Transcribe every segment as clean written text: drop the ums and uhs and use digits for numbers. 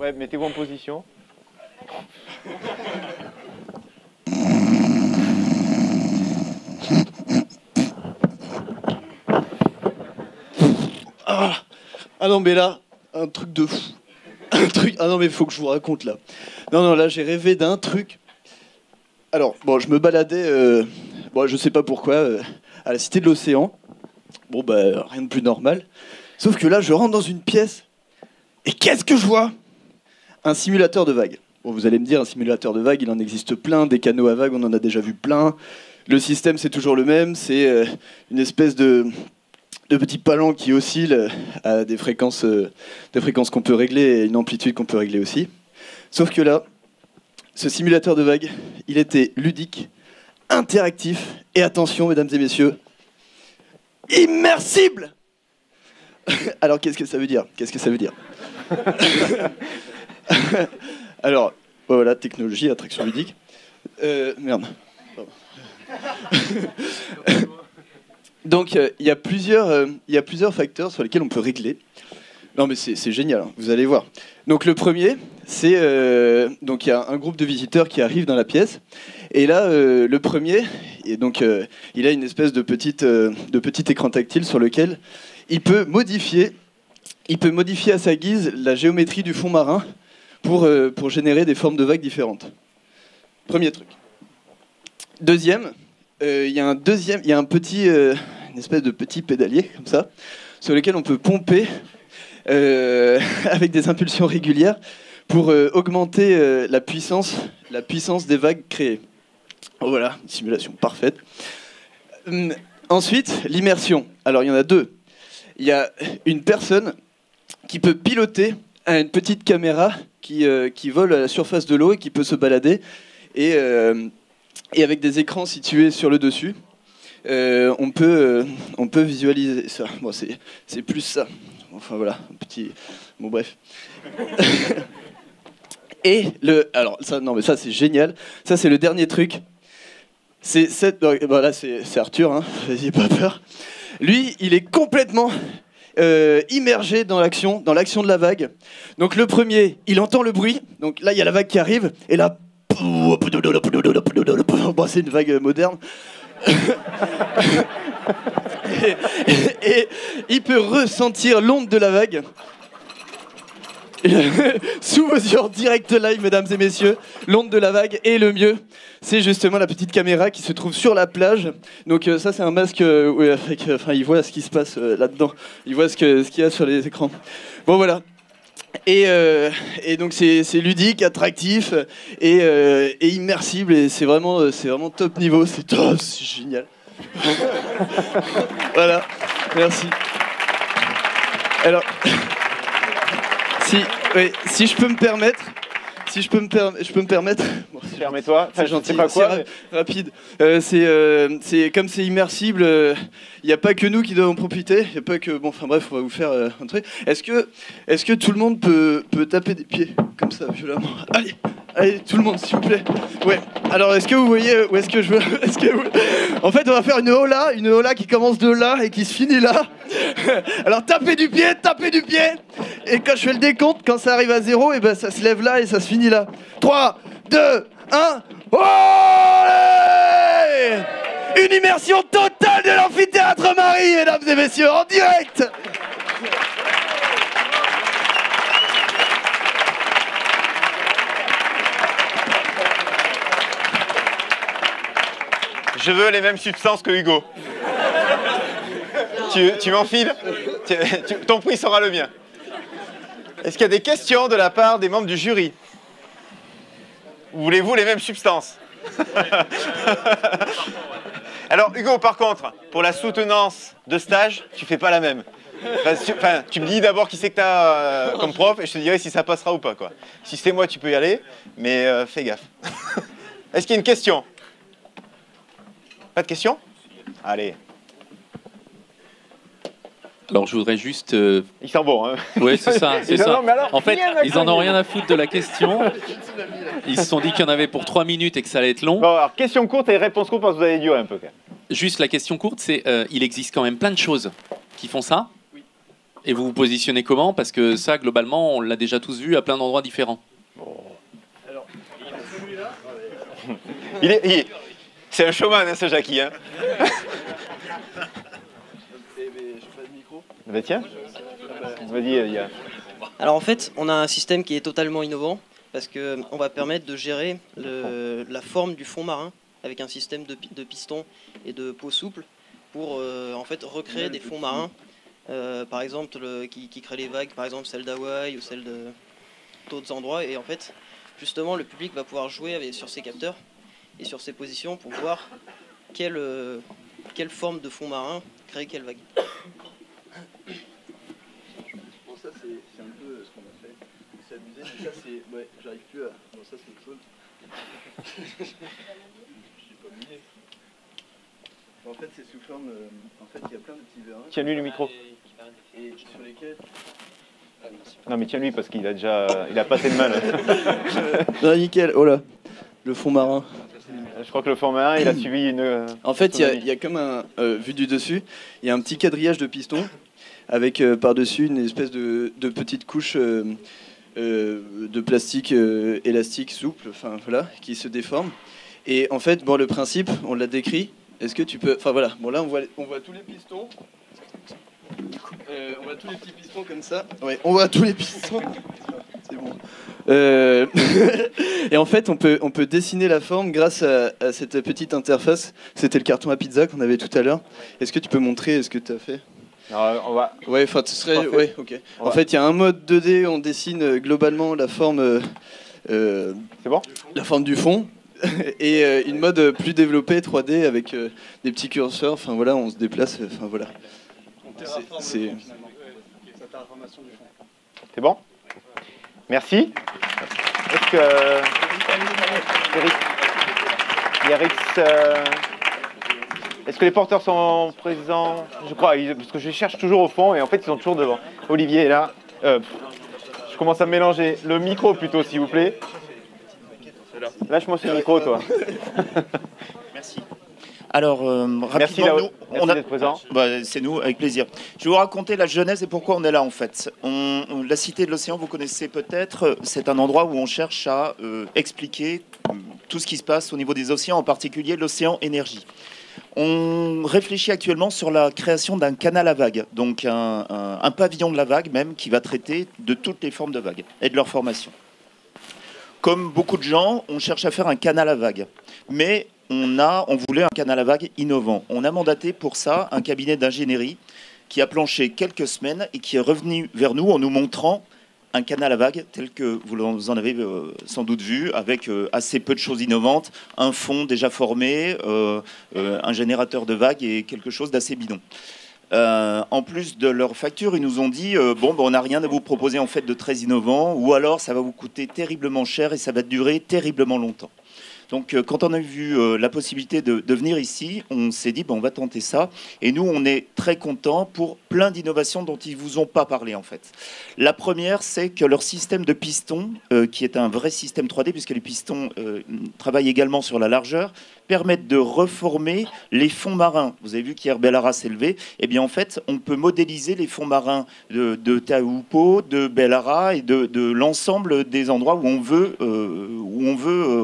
Ouais, mettez-vous en position. Ah non mais là, un truc de fou. Un truc. Ah non mais faut que je vous raconte là. Non là j'ai rêvé d'un truc. Alors bon je me baladais, bon je sais pas pourquoi, à la Cité de l'Océan. Bon bah rien de plus normal. Sauf que là je rentre dans une pièce et qu'est-ce que je vois? Un simulateur de vagues. Bon vous allez me dire un simulateur de vagues il en existe plein, des canots à vagues on en a déjà vu plein. Le système c'est toujours le même, c'est une espèce de petits palans qui oscillent à des fréquences qu'on peut régler et une amplitude qu'on peut régler aussi. Sauf que là, ce simulateur de vagues, il était ludique, interactif et attention, mesdames et messieurs, immersible. Alors, qu'est-ce que ça veut dire? Alors, voilà, technologie, attraction ludique. Merde. Donc, il y a plusieurs facteurs sur lesquels on peut régler. Non, mais c'est génial, hein, vous allez voir. Donc, le premier, c'est... donc, il y a un groupe de visiteurs qui arrivent dans la pièce. Et là, le premier, et donc, il a une espèce de petit écran tactile sur lequel il peut modifier à sa guise la géométrie du fond marin pour générer des formes de vagues différentes. Premier truc. Deuxième, il y a une espèce de petit pédalier comme ça, sur lequel on peut pomper avec des impulsions régulières pour augmenter la puissance des vagues créées. Voilà, une simulation parfaite. Ensuite, l'immersion. Alors il y en a deux. Il y a une personne qui peut piloter une petite caméra qui vole à la surface de l'eau et qui peut se balader et avec des écrans situés sur le dessus. On peut visualiser ça. Bon, c'est plus ça. Enfin voilà, un petit. Bon bref. Et alors ça, non mais ça c'est génial. Ça c'est le dernier truc. Là c'est Arthur. Hein, n'ayez pas peur. Lui, il est complètement immergé dans l'action de la vague. Donc le premier, il entend le bruit. Donc là il y a la vague qui arrive et là. Bon, c'est une vague moderne. et il peut ressentir l'onde de la vague sous vos yeux en direct live, mesdames et messieurs. L'onde de la vague, et le mieux, c'est justement la petite caméra qui se trouve sur la plage. Donc ça, c'est un masque où il voit ce qui se passe là-dedans. Il voit ce qu'il y a sur les écrans. Bon, voilà. Et donc c'est ludique, attractif et immersible, et c'est vraiment top niveau, c'est top, c'est génial. Voilà, merci. Alors, si je peux me permettre, bon, permets-toi, c'est gentil, c'est pas quoi, c'est rapide. C'est comme c'est immersible, il n'y a pas que nous qui devons profiter, il y a pas que bon, enfin bref, on va vous faire un truc. Est-ce que tout le monde peut taper des pieds comme ça violemment? Allez, tout le monde, s'il vous plaît. Ouais. Alors, est-ce que vous voyez où est-ce que je veux? En fait, on va faire une hola qui commence de là et qui se finit là. Alors, tapez du pied. Et quand je fais le décompte, quand ça arrive à 0, et ben ça se lève là et ça se finit là. 3, 2, 1. Olé! Une immersion totale de l'amphithéâtre Marie, mesdames et messieurs, en direct. Je veux les mêmes substances que Hugo. Tu m'enfiles? Ton prix sera le mien. Est-ce qu'il y a des questions de la part des membres du jury? Voulez-vous les mêmes substances? Alors Hugo, par contre, pour la soutenance de stage, tu fais pas la même. Enfin, tu me dis d'abord qui c'est que tu as comme prof et je te dirai si ça passera ou pas, quoi. Si c'est moi, tu peux y aller, mais fais gaffe. Est-ce qu'il y a une question? Pas de questions? Allez. Alors je voudrais juste... Ils sont bons, hein. Oui, c'est ça. Non, mais alors, en fait, ils en ont rien à foutre de la question. Ils se sont dit qu'il y en avait pour 3 minutes et que ça allait être long. Bon, alors, question courte et réponse courte parce que vous allez durer un peu, quand même. Juste la question courte, c'est il existe quand même plein de choses qui font ça. Oui. Et vous vous positionnez comment? Parce que ça, globalement, on l'a déjà tous vu à plein d'endroits différents. C'est un showman, hein, ce Jackie. Hein. Bah tiens, vas-y, Yann. Alors en fait, on a un système qui est totalement innovant parce qu'on va permettre de gérer la forme du fond marin avec un système de pistons et de peaux souples pour en fait recréer des fonds marins, par exemple qui créent les vagues, par exemple celle d'Hawaï ou celle d'autres endroits. Et en fait, justement, le public va pouvoir jouer sur ces capteurs et sur ces positions pour voir quelle forme de fond marin crée quelle vague. Bon, ça c'est un peu ce qu'on a fait. C'est abusé, mais ça c'est... Ouais, j'arrive plus à... Bon, ça c'est autre chose. Je suis pas mouillé. En fait, c'est sous forme... En fait, il y a plein de petits vérins. Tiens-lui le micro. Et sur lesquels... Non, mais tiens-lui parce qu'il a déjà... Il a passé le mal. Non, nickel. Oh là, le fond marin. Je crois que le fond marin, il a suivi une... En fait, il y a comme un... vu du dessus, il y a un petit quadrillage de piston avec par-dessus une espèce de petite couche de plastique élastique souple, enfin voilà, qui se déforme. Et en fait, bon, le principe, on l'a décrit. Est-ce que tu peux... Enfin voilà, bon là on voit tous les pistons. On voit tous les petits pistons comme ça. Ouais, on voit tous les pistons. C'est bon. Et en fait, on peut dessiner la forme grâce à cette petite interface. C'était le carton à pizza qu'on avait tout à l'heure. Est-ce que tu peux montrer ce que tu as fait? Alors, on va... Ouais, enfin, ce serait... Ouais, ok. En fait, il y a un mode 2D, on dessine globalement la forme... C'est bon? La forme du fond. Et une mode plus développée 3D avec des petits curseurs. Enfin voilà, on se déplace. Enfin voilà. C'est bon? Merci. Est-ce que... Eric, est-ce que les porteurs sont présents? Je crois, parce que je les cherche toujours au fond et en fait ils sont toujours devant. Olivier est là. Je commence à me mélanger. Le micro plutôt, s'il vous plaît. Lâche-moi ce micro, toi. Merci. Alors, merci rapidement, merci d'être présent. C'est nous, avec plaisir. Je vais vous raconter la genèse et pourquoi on est là, en fait. La Cité de l'Océan, vous connaissez peut-être, c'est un endroit où on cherche à expliquer tout ce qui se passe au niveau des océans, en particulier l'océan énergie. On réfléchit actuellement sur la création d'un canal à vagues, donc un pavillon de la vague même, qui va traiter de toutes les formes de vagues et de leur formation. Comme beaucoup de gens, on cherche à faire un canal à vagues. Mais on voulait un canal à vagues innovant. On a mandaté pour ça un cabinet d'ingénierie qui a planché quelques semaines et qui est revenu vers nous en nous montrant un canal à vagues tel que vous en avez sans doute vu, avec assez peu de choses innovantes, un fond déjà formé, un générateur de vagues et quelque chose d'assez bidon. En plus de leur facture, ils nous ont dit on n'a rien à vous proposer en fait de très innovant, ou alors ça va vous coûter terriblement cher et ça va durer terriblement longtemps. Donc quand on a vu la possibilité de venir ici, on s'est dit on va tenter ça. Et nous, on est très contents pour plein d'innovations dont ils ne vous ont pas parlé en fait. La première, c'est que leur système de pistons, qui est un vrai système 3D, puisque les pistons travaillent également sur la largeur, permettent de reformer les fonds marins. Vous avez vu qu'hier Bellara s'est levé. Eh bien en fait, on peut modéliser les fonds marins de Taupo, de Bellara et de l'ensemble des endroits où on veut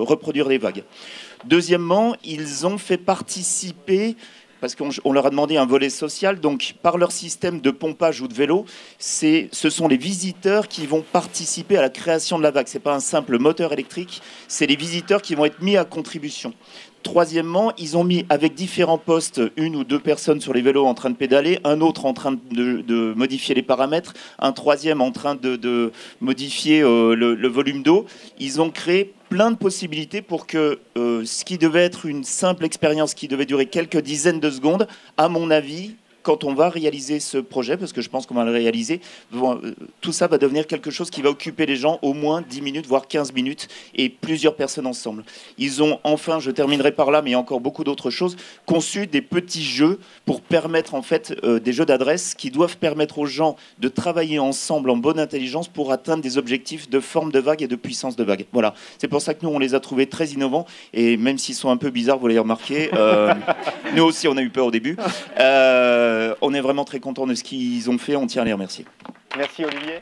reproduire les vagues. Deuxièmement, ils ont fait participer, parce qu'on leur a demandé un volet social, donc par leur système de pompage ou de vélo, ce sont les visiteurs qui vont participer à la création de la vague. Ce n'est pas un simple moteur électrique, c'est les visiteurs qui vont être mis à contribution. Troisièmement, ils ont mis avec différents postes, une ou deux personnes sur les vélos en train de pédaler, un autre en train de modifier les paramètres, un troisième en train de modifier le volume d'eau. Ils ont créé plein de possibilités pour que ce qui devait être une simple expérience qui devait durer quelques dizaines de secondes, à mon avis, quand on va réaliser ce projet, parce que je pense qu'on va le réaliser, tout ça va devenir quelque chose qui va occuper les gens au moins 10 minutes, voire 15 minutes, et plusieurs personnes ensemble. Ils ont enfin, je terminerai par là, mais il y a encore beaucoup d'autres choses, conçu des petits jeux pour permettre en fait des jeux d'adresse qui doivent permettre aux gens de travailler ensemble en bonne intelligence pour atteindre des objectifs de forme de vague et de puissance de vague. Voilà, c'est pour ça que nous, on les a trouvés très innovants, et même s'ils sont un peu bizarres, vous l'avez remarqué, nous aussi, on a eu peur au début. On est vraiment très content de ce qu'ils ont fait, on tient à les remercier. Merci Olivier.